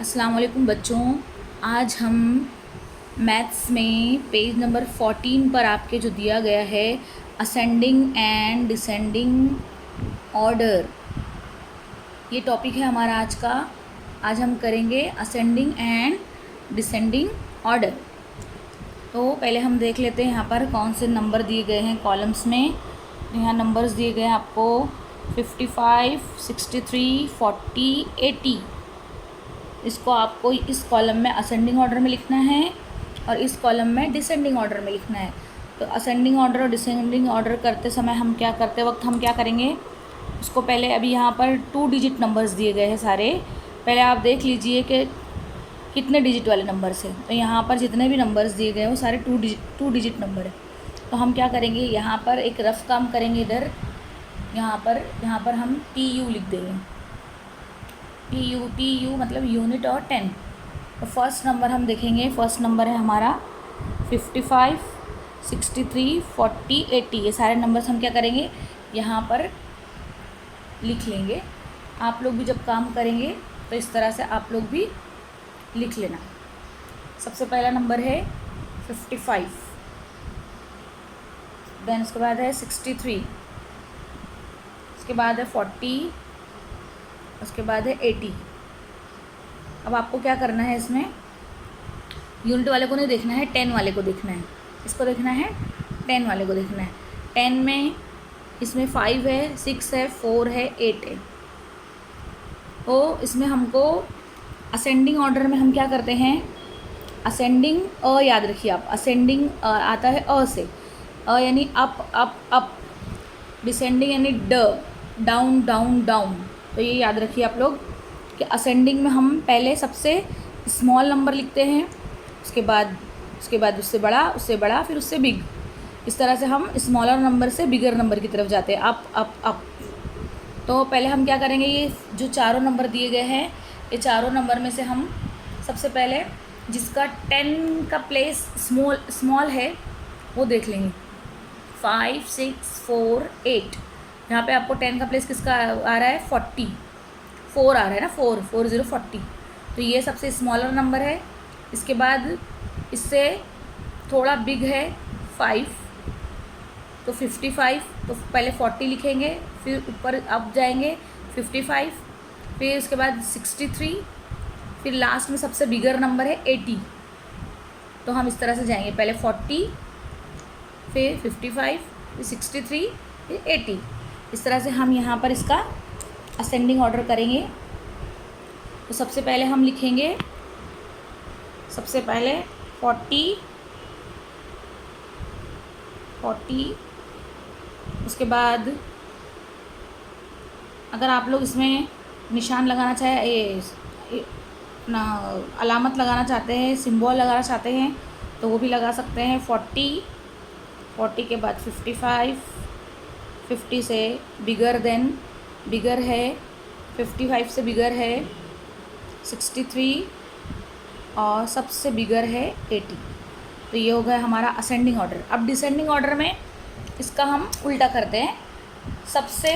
अस्सलाम वालेकुम बच्चों। आज हम मैथ्स में पेज नंबर 14 पर आपके जो दिया गया है असेंडिंग एंड डिसेंडिंग ऑर्डर, ये टॉपिक है हमारा आज का। आज हम करेंगे असेंडिंग एंड डिसेंडिंग ऑर्डर। तो पहले हम देख लेते हैं यहाँ पर कौन से नंबर दिए गए हैं कॉलम्स में। यहाँ नंबर्स दिए गए हैं आपको 55, 63, 40, 80। इसको आपको इस कॉलम में असेंडिंग ऑर्डर में लिखना है और इस कॉलम में डिसेंडिंग ऑर्डर में लिखना है। तो असेंडिंग ऑर्डर और डिसेंडिंग ऑर्डर करते समय हम क्या करते वक्त हम क्या करेंगे, उसको पहले अभी यहाँ पर 2 डिजिट नंबर्स दिए गए हैं सारे। पहले आप देख लीजिए कि कितने डिजिट वाले नंबर्स हैं। तो यहाँ पर जितने भी नंबर्स दिए गए हैं वो सारे 2 डिजिट नंबर है। तो हम क्या करेंगे, यहाँ पर एक रफ काम करेंगे। इधर यहाँ पर हम TU लिख देंगे। TU मतलब यूनिट और 10। तो फर्स्ट नंबर हम देखेंगे, फर्स्ट नंबर है हमारा 55, 63, 40, 80। ये सारे नंबर्स हम क्या करेंगे, यहाँ पर लिख लेंगे। आप लोग भी जब काम करेंगे तो इस तरह से आप लोग भी लिख लेना। सबसे पहला नंबर है 55, देन उसके बाद है 63, उसके बाद है 40, उसके बाद है 80। अब आपको क्या करना है, इसमें यूनिट वाले को नहीं देखना है, 10 वाले को देखना है। इसको देखना है 10 वाले को देखना है। 10 में इसमें 5 है, 6 है, 4 है, 8 है। तो इसमें हमको असेंडिंग ऑर्डर में हम क्या करते हैं, असेंडिंग अ याद रखिए आप। असेंडिंग आता है अ से, अ यानी अप अप अप। डिसेंडिंग यानी ड, डाउन डाउन डाउन। तो ये याद रखिए आप लोग कि असेंडिंग में हम पहले सबसे स्मॉल नंबर लिखते हैं, उसके बाद उससे बड़ा, फिर उससे बिग। इस तरह से हम स्मॉलर नंबर से बिगर नंबर की तरफ जाते हैं, अप अप अप। तो पहले हम क्या करेंगे, ये जो चारों नंबर दिए गए हैं, ये चारों नंबर में से हम सबसे पहले जिसका 10 का प्लेस स्मॉल है वो देख लेंगे। 5, 6, 4, 8। यहाँ पे आपको 10 का प्लेस किसका आ रहा है, 4 आ रहा है ना, 4 0 40। तो ये सबसे स्मॉलर नंबर है। इसके बाद इससे थोड़ा बिग है 5, तो 55। तो पहले 40 लिखेंगे, फिर ऊपर अप जाएंगे 55, फिर उसके बाद 63, फिर लास्ट में सबसे बिगर नंबर है 80। तो हम इस तरह से जाएंगे, पहले 40, फिर 55, फिर 63, फिर 80। इस तरह से हम यहाँ पर इसका असेंडिंग ऑर्डर करेंगे। तो सबसे पहले हम लिखेंगे, सबसे पहले 40, उसके बाद अगर आप लोग इसमें निशान लगाना चाहे, ये अपना अलामत लगाना चाहते हैं, सिंबल लगाना चाहते हैं, तो वो भी लगा सकते हैं। 40 के बाद 55, 50 से बिगर है, 55 से बिगर है 63 और सबसे बिगर है 80। तो ये हो गया हमारा असेंडिंग ऑर्डर। अब डिसेंडिंग ऑर्डर में इसका हम उल्टा करते हैं। सबसे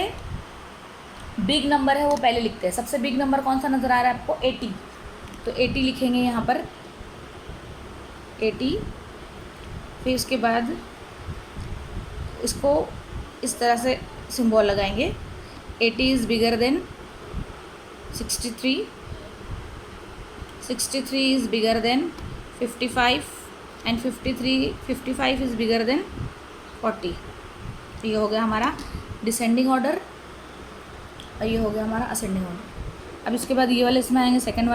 बिग नंबर है वो पहले लिखते हैं। सबसे बिग नंबर कौन सा नज़र आ रहा है आपको, 80। तो 80 लिखेंगे यहाँ पर, 80। फिर उसके बाद इसको इस तरह से सिंबल लगाएंगे। 80 is bigger than 63, 63 is bigger than 55 and 55 is bigger than 40। तो ये हो गया हमारा डिसेंडिंग ऑर्डर और ये हो गया हमारा असेंडिंग ऑर्डर। अब इसके बाद ये वाले इसमें आएंगे, सेकंड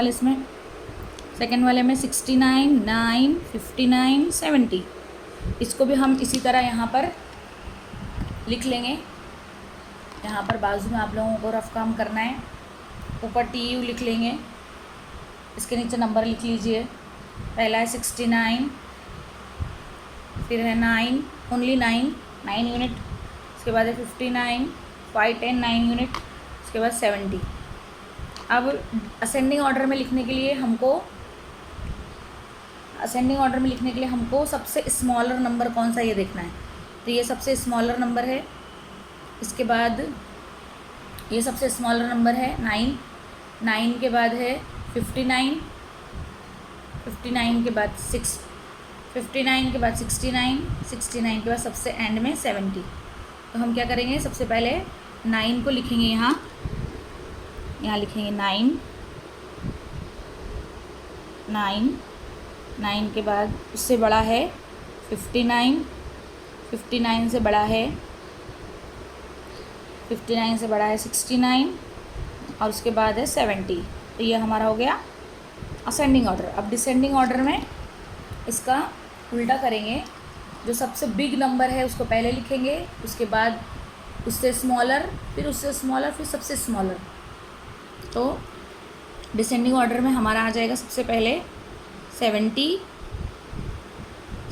वाले में 69, 9, 59, 70। इसको भी हम इसी तरह यहाँ पर लिख लेंगे। यहाँ पर बाजू में आप लोगों को रफ काम करना है। ऊपर TU लिख लेंगे, इसके नीचे नंबर लिख लीजिए। पहला है 69, फिर है 9, ओनली 9 यूनिट। उसके बाद है 59, 5, 10, 9 यूनिट। उसके बाद 70। अब असेंडिंग ऑर्डर में लिखने के लिए हमको सबसे स्मॉलर नंबर कौन सा ये देखना है। तो ये सबसे स्मॉलर नंबर है। इसके बाद ये सबसे स्मॉलर नंबर है 9 के बाद है 59, 59 के बाद 59 के बाद 69, 69 के बाद सबसे एंड में 70। तो हम क्या करेंगे, सबसे पहले 9 को लिखेंगे यहाँ लिखेंगे 9, 9 के बाद उससे बड़ा है 59, 59 से बड़ा है 69 और उसके बाद है 70। तो ये हमारा हो गया असेंडिंग ऑर्डर। अब डिसेंडिंग ऑर्डर में इसका उल्टा करेंगे, जो सबसे बिग नंबर है उसको पहले लिखेंगे, उसके बाद उससे स्मॉलर, फिर उससे स्मॉलर, फिर सबसे स्मॉलर। तो डिसेंडिंग ऑर्डर में हमारा आ जाएगा सबसे पहले 70,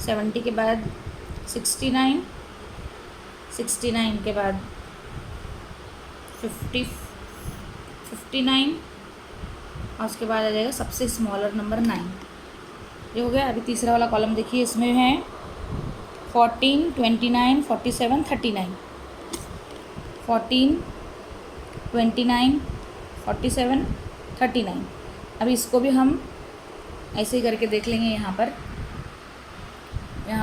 70 के बाद 69, 69 के बाद 59 और उसके बाद आ जाएगा सबसे स्मॉलर नंबर 9। ये हो गया। अभी तीसरा वाला कॉलम देखिए, इसमें है 14, 29, 47, 39, 14, 29, 47, 39। अभी इसको भी हम ऐसे ही करके देख लेंगे। यहाँ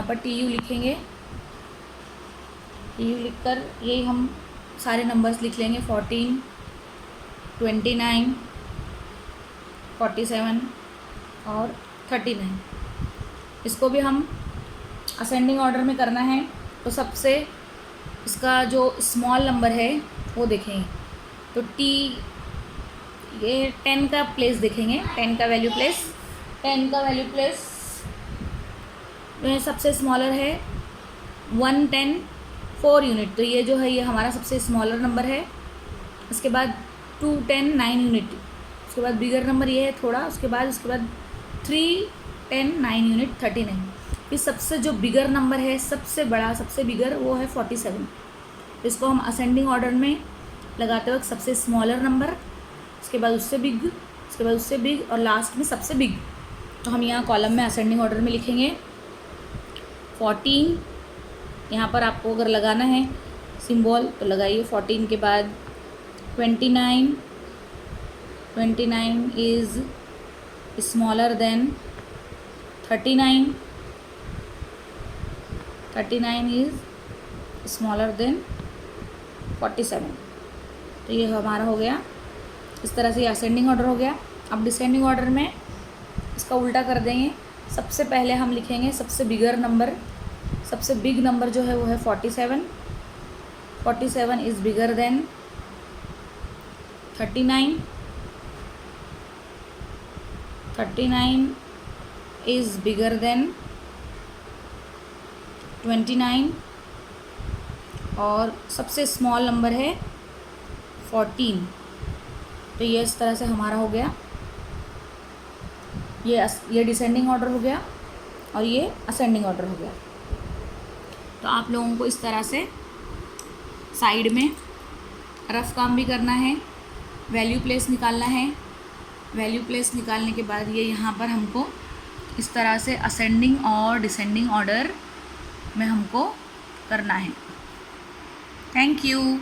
पर TU लिखेंगे, TU लिखकर यही हम सारे नंबर्स लिख लेंगे, 14, 29, 47 और 39। इसको भी हम असेंडिंग ऑर्डर में करना है, तो सबसे इसका जो स्मॉल नंबर है वो देखेंगे। तो ये 10 का प्लेस देखेंगे, 10 का वैल्यू प्लेस जो सबसे स्मॉलर है 110 4 यूनिट। तो ये जो है ये हमारा सबसे स्मॉलर नंबर है। उसके बाद 210 9 यूनिट, उसके बाद बिगर नंबर ये है थोड़ा, उसके बाद 310 9 यूनिट 39। फिर सबसे जो बिगर नंबर है, सबसे बड़ा सबसे बिगर, वो है 47। तो इसको हम असेंडिंग ऑर्डर में लगाते वक्त सबसे स्मॉलर नंबर, उसके बाद उससे बिग, उसके बाद उससे बिग और लास्ट में सबसे बिग। तो हम यहाँ कॉलम में असेंडिंग ऑर्डर में लिखेंगे 14। यहाँ पर आपको अगर लगाना है सिंबल तो लगाइए 14 के बाद 29, 29 is smaller than 39, 39 is smaller than 47। तो ये हमारा हो गया। इस तरह से ये असेंडिंग ऑर्डर हो गया। अब डिसेंडिंग ऑर्डर में इसका उल्टा कर देंगे। सबसे पहले हम लिखेंगे सबसे बिगर नंबर, सबसे बिग नंबर जो है वो है 47, 47 is bigger than 39, 39 is bigger than 29 और सबसे स्मॉल नंबर है 14। तो ये इस तरह से हमारा हो गया। ये डिसेंडिंग ऑर्डर हो गया और ये असेंडिंग ऑर्डर हो गया। तो आप लोगों को इस तरह से साइड में रफ काम भी करना है, वैल्यू प्लेस निकालना है। वैल्यू प्लेस निकालने के बाद ये यहाँ पर हमको इस तरह से असेंडिंग और डिसेंडिंग ऑर्डर में हमको करना है। Thank you.